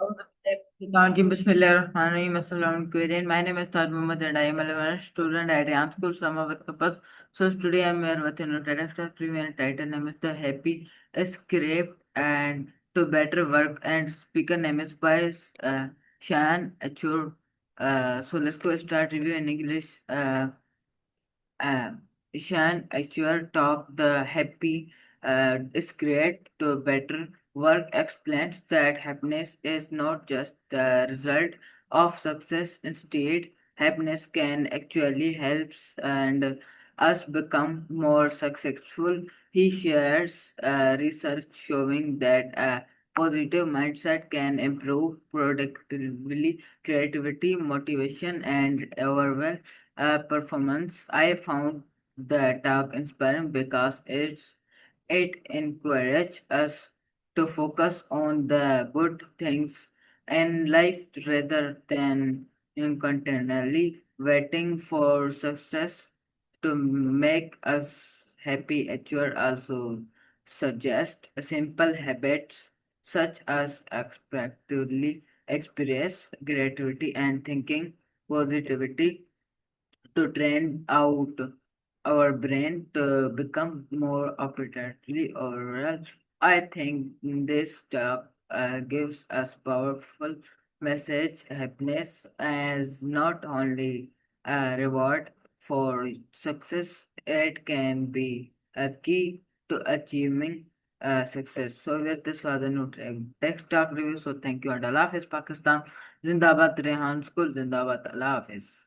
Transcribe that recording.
My name is Taj Mohammed and I am a 11th student at Yan School, Samawat Campus. So today I am here with Tedx Review No title name is The Happy Escape and to Better Work and speaker name is by Shawn Achor. So let's go start review in English. Uh, Shawn Achor talk the happy is great to better work explains that happiness is not just the result of success. Instead, happiness can actually helps and us become more successful. He shares research showing that a positive mindset can improve productivity, creativity, motivation, and overall performance. I found the talk inspiring because it encourages us to focus on the good things in life rather than continually waiting for success to make us happy. Actually, also suggest simple habits such as expectedly express creativity and thinking positivity to train out our brain to become more operatively oral. I think this talk gives us powerful message. Happiness as not only a reward for success, it can be a key to achieving success. So with this was the new text talk review. So thank you and Allah Hafiz Pakistan. Zindabad Rehan School. Zindabad Allah Hafiz.